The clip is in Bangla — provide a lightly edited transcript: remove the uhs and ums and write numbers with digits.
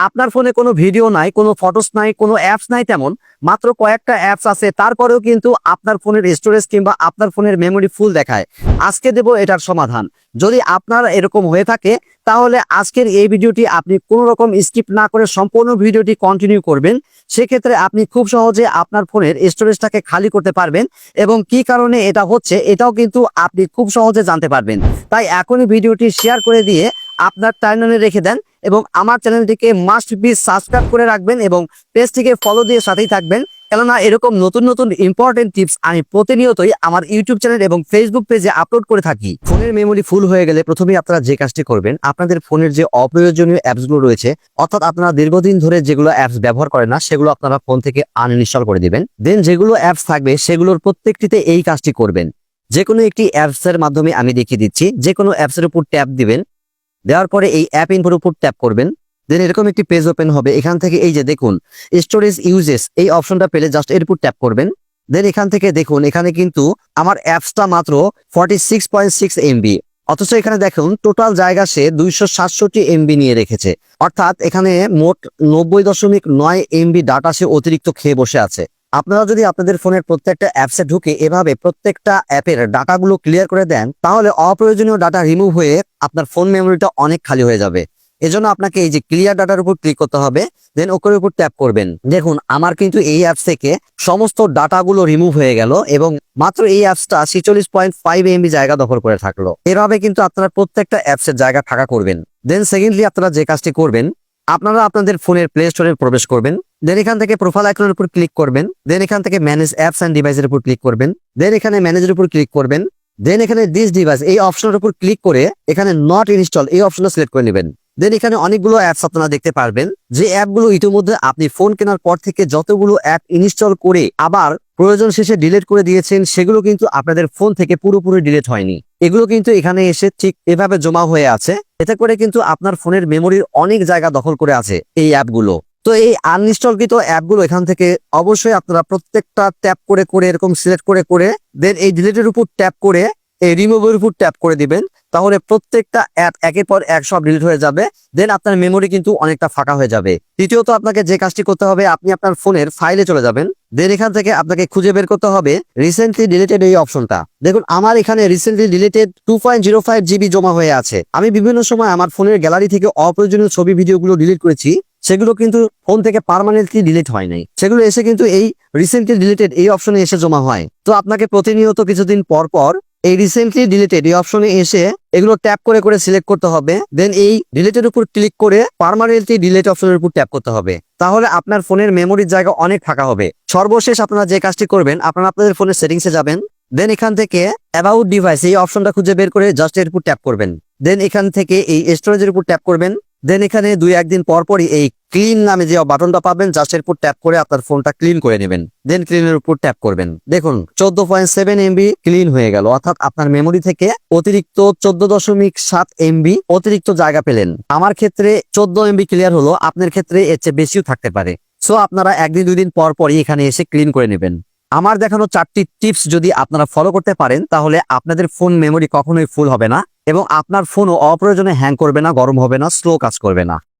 আপনার ফোনে কোনো ভিডিও নাই, কোনো ফটোস নাই, কোনো অ্যাপস নাই, তেমন মাত্র কয়েকটা অ্যাপস আছে, তারপরেও কিন্তু আপনার ফোনের স্টোরেজ কিংবা আপনার ফোনের মেমোরি ফুল দেখায়। আজকে দেব এটার সমাধান। যদি আপনার এরকম হয়ে থাকে তাহলে আজকের এই ভিডিওটি আপনি কোনো রকম স্কিপ না করে সম্পূর্ণ ভিডিওটি কন্টিনিউ করবেন। সেক্ষেত্রে আপনি খুব সহজে আপনার ফোনের স্টোরেজটাকে খালি করতে পারবেন এবং কি কারণে এটা হচ্ছে এটাও কিন্তু আপনি খুব সহজে জানতে পারবেন। তাই এখনই ভিডিওটি শেয়ার করে দিয়ে আপনার টাইমলাইনে রেখে দেন এবং আমার চ্যানেলটিকে মাস্ট বি সাবস্ক্রাইব করে রাখবেন এবং পেজটিকে ফলো দিয়ে সাথেই থাকবেন, কেননা এরকম নতুন নতুন ইম্পর্টেন্ট টিপস আমি প্রতিনিয়তই আমার ইউটিউব চ্যানেল এবং ফেসবুক পেজে আপলোড করে থাকি। ফোনের মেমোরি ফুল হয়ে গেলে প্রথমেই আপনারা যে কাজটি করবেন, আপনাদের ফোনের যে অপ্রয়োজনীয় অ্যাপসগুলো রয়েছে, অর্থাৎ আপনারা দীর্ঘদিন ধরে যেগুলো অ্যাপস ব্যবহার করেন না সেগুলো আপনারা ফোন থেকে আনইনস্টল করে দিবেন। দেন যেগুলো অ্যাপস থাকবে সেগুলোর প্রত্যেকটিতে এই কাজটি করবেন। যে কোনো একটি অ্যাপসের মাধ্যমে আমি দেখিয়ে দিচ্ছি। যে কোনো অ্যাপসের উপর ট্যাপ দিবেন, দেওয়ার পরে এই অ্যাপ ইনফোর উপর ট্যাপ করবেন। দেন এরকম একটি পেজ ওপেন হবে। এখান থেকে এই যে দেখুন স্টোরেজ ইউজেস এই অপশনটা পেলে জাস্ট এর উপর ট্যাপ করবেন। দেন এখান থেকে দেখুন এখানে কিন্তু আমার অ্যাপসটা মাত্র 46.6 এমবি, অথচ এখানে দেখুন টোটাল জায়গা সে 267 এমবি নিয়ে রেখেছে। অর্থাৎ এখানে মোট 90.9 এমবি ডাটা সে অতিরিক্ত খেয়ে বসে আছে। আপনারা যদি আপনাদের ফোনের প্রত্যেকটা অ্যাপসে ঢুকে এভাবে প্রত্যেকটা অ্যাপের ডাটাগুলো ক্লিয়ার করে দেন, তাহলে অপ্রয়োজনীয় ডাটা রিমুভ হয়ে আপনার ফোন মেমোরিটা অনেক খালি হয়ে যাবে। এজন্য আপনাকে এই যে ক্লিয়ার ডাটার উপর ক্লিক করতে হবে, দেন ওকের উপর ট্যাপ করবেন। দেখুন আমার কিন্তু এই অ্যাপস থেকে সমস্ত ডাটাগুলো রিমুভ হয়ে গেল এবং মাত্র এই অ্যাপসটা 46.5 এমবি জায়গা দখল করে থাকলো। এভাবে কিন্তু আপনারা প্রত্যেকটা অ্যাপসের জায়গা ফাঁকা করবেন। দেন সেকেন্ডলি আপনারা যে কাজটি করবেন, আপনারা আপনাদের ফোনের প্লে স্টোরে প্রবেশ করবেন। দেন এখান থেকে প্রোফাইল আইকনের উপর ক্লিক করবেন। দেন এখান থেকে ম্যানেজ অ্যাপস এন্ড ডিভাইসের উপর ক্লিক করবেন। দেন এখানে ম্যানেজের উপর ক্লিক করবেন। দেন এখানে দিস ডিভাইস এই অপশনের উপর ক্লিক করে এখানে নট ইনস্টল এই অপশনটা সিলেক্ট করে নেবেন। দেন এখানে অনেকগুলো অ্যাপস আপনারা দেখতে পারবেন, যে অ্যাপগুলো ইতিমধ্যে আপনি ফোন কেনার পর থেকে যতগুলো অ্যাপ ইনস্টল করে আবার প্রয়োজন শেষে ডিলিট করে দিয়েছেন, সেগুলো কিন্তু আপনাদের ফোন থেকে পুরোপুরি ডিলিট হয়নি। এগুলো কিন্তু এখানে এসে ঠিক এভাবে জমা হয়ে আছে। এতে করে কিন্তু আপনার ফোনের মেমোরির অনেক জায়গা দখল করে আছে এই অ্যাপগুলো। তো এই আনইনস্টলকৃত অ্যাপগুলো এখান থেকে অবশ্যই আপনারা প্রত্যেকটা ট্যাপ করে করে এরকম সিলেক্ট করে করে দেন এই ডিলিটের উপর ট্যাপ করে এই রিমুভের উপর ট্যাপ করে দিবেন। তাহলে প্রত্যেকটা অ্যাপ একের পর এক সব ডিলিট হয়ে যাবে। দেন আপনার মেমোরি কিন্তু অনেকটা ফাঁকা হয়ে যাবে। তৃতীয়ত আপনাকে যে কাজটি করতে হবে, আপনি আপনার ফোনের ফাইলে চলে যাবেন। দেন এখান থেকে আপনাকে খুঁজে বের করতে হবে রিসেন্টলি ডিলিটেড এই অপশনটা। দেখুন আমার এখানে রিসেন্টলি ডিলিটেড 2.05 জিবি জমা হয়ে আছে। আমি বিভিন্ন সময় আমার ফোনের গ্যালারি থেকে অপ্রয়োজনীয় ছবি ভিডিওগুলো ডিলিট করেছি, সেগুলো কিন্তু ফোন থেকে পার্মানেন্টলি ডিলিট হয় নাই। সেগুলো এসে কিন্তু এই রিসেন্টলি ডিলিটেড এই অপশনে এসে জমা হয়। তো আপনাকে প্রতিনিয়ত কিছুদিন পর পর এই রিসেন্টলি ডিলিটেড এই অপশনে এসে এগুলো ট্যাপ করে করে সিলেক্ট করতে হবে। দেন এই ডিলিটের উপর ক্লিক করে পার্মানেন্টলি ডিলিট অপশনের উপর ট্যাপ করতে হবে। তাহলে আপনার ফোনের মেমোরির জায়গা অনেক ফাঁকা হবে। সর্বশেষ আপনারা যে কাজটি করবেন, আপনারা আপনাদের ফোনের সেটিংসে যাবেন। দেন এখান থেকে অ্যাবাউট ডিভাইস এই অপশনটা খুঁজে বের করে জাস্ট এর উপর ট্যাপ করবেন। দেন এখান থেকে এই স্টোরেজের উপর ট্যাপ করবেন। দেন এখানে 2-1 দিন পর পরই এই ক্লিন নামে যে বাটনটা পাবেন, জাস্ট এর উপর ট্যাপ করে আপনার ফোনটা ক্লিন করে নেবেন। দেন ক্লিনের উপর ট্যাপ করবেন। দেখুন 14.7 এমবি ক্লিন হয়ে গেল। অর্থাৎ আপনার মেমোরি থেকে অতিরিক্ত 14.7 এমবি অতিরিক্ত জায়গা পেলেন। আমার ক্ষেত্রে 14 এমবি ক্লিয়ার হলো, আপনার ক্ষেত্রে এর চেয়ে বেশিও থাকতে পারে। সো আপনারা 1-2 দিন পর পরই এখানে এসে ক্লিন করে নেবেন। আমার দেখানো 4টি টিপস যদি আপনারা ফলো করতে পারেন, তাহলে আপনাদের ফোন মেমোরি কখনোই ফুল হবে না এবং আপনার ফোনও অপ্রয়োজনে হ্যাং করবে না, গরম হবে না, স্লো কাজ করবে না।